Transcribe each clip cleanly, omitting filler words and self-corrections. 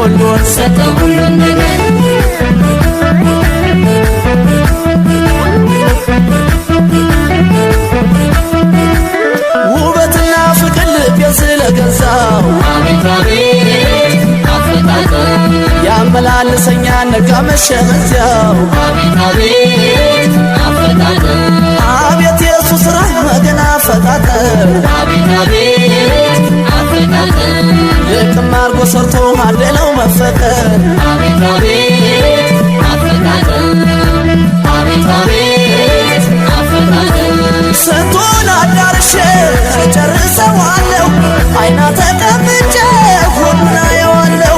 ወሎን ሰጠው ሁሉን ነገር ውበትና ፍቅር ልቤን ስለገዛው አቤት አቤት አፈጣጠር ያመላልሰኛል ነጋ መሸ በዚያው አቤት አቤት አፈጣጠር አቤት የሱ ሥራ መገና አፈጣጠር አቤት አቤት አፈጣጠር ልቅም አርጎ ሰርቶ አደለው መፈጠር አቤት አቤት አፈጣጠር አቤት አቤት አፈጣጠር ስንቱን አዳርሼ ጨርሰዋለሁ አይና ተቀምጬ ሁሉን አየዋለሁ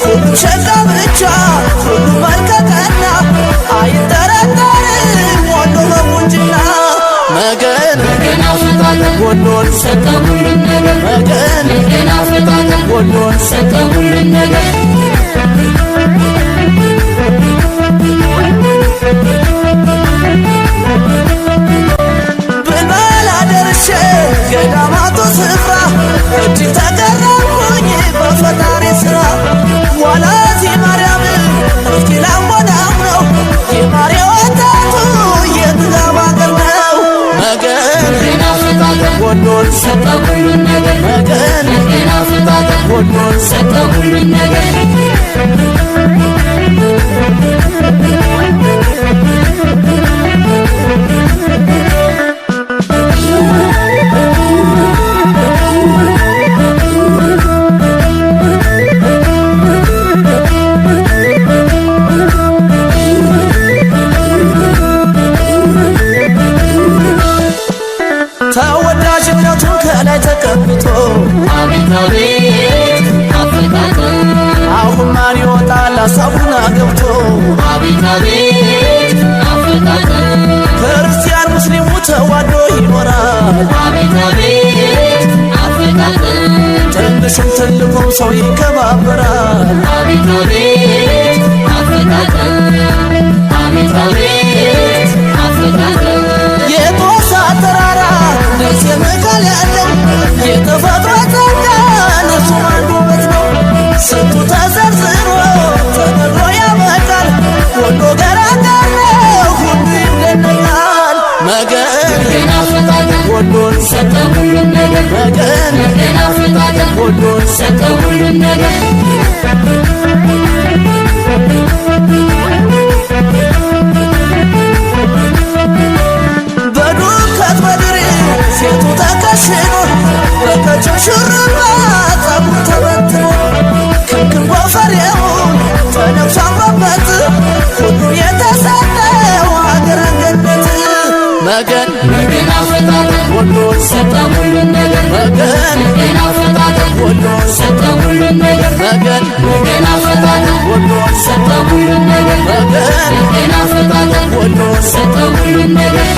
ሁሉ ሸጋ ብቻ ሁሉ መልከቀና አይጠረጠርም ወሎ በቁንጅና መገን አፈጣጠር ወሎን ሰጠው ሁሉን ነገር መገን አፈጣጠር ወሎን ሰጠው ሁሉን ነገር ብልባላ ደርሼ ገዳማቱ ስፍራ እጅግ ተገረምኩኝ በፈጣሪ ሥራ ዋላዚ ማርያም እስኪ ላሞዳም ነው የማርያ ወጣቱ የጥጋብ አገር ነው መገን አፈጣጠር ወሎን ሰጠው ሁሉን ነገር መገን አፈጣጠር ወሎን ሰጠው ሁሉን ነገር ተወዳጅነቱን ከላይ ተቀብቶ አቤት አቤት አፈጣጠር አሁን ማን ይወጣል ሀሳቡን አገብቶ አቤት አቤት አፈጣጠር ክርስቲያን ሙስሊሙ ተዋዶ ይኖራል አቤት አቤት አፈጣጠር ትንሹም ትልቁም ሰው ይከባበራል አቤት አቤት አፈጣጠር አቤት አቤት አፈጣጠር የጦሳ ተራራ ደሴ መካል ያለው የተፈጥሮ ጸጋ እሱ አንዱ ውበት ነው ስንቱ ተዘርዝሮ ተነግሮ ያበቃል ወሎ ገራገር ነው ሁሉ ይደነቃል መገን አፈጣጠር ወሎን ሰጠው ሁሉን ነገር መገን አፈጣጠር ወሎን ሰጠው ሁሉን ነገር በዱከት በድሬ ሴቱ ተከሽኖ በከቸው ሹሩባ ጸጉር ተበትኖ ክንክን ጎፈሬውን ተነፍሶ አምሮበት ሁሉን የተሰጠው አገረ ገነት መገን አፈጣጠር ወሎን ሰጠው ሁሉን ነገር መገን አፈጣጠር ወሎን ሰጠው ሁሉን ነገር መገን አፈጣጠር ወሎን ሰጠው ሁሉን ነገር መገን አፈጣጠር ወሎን ሰጠው ሁሉን ነገር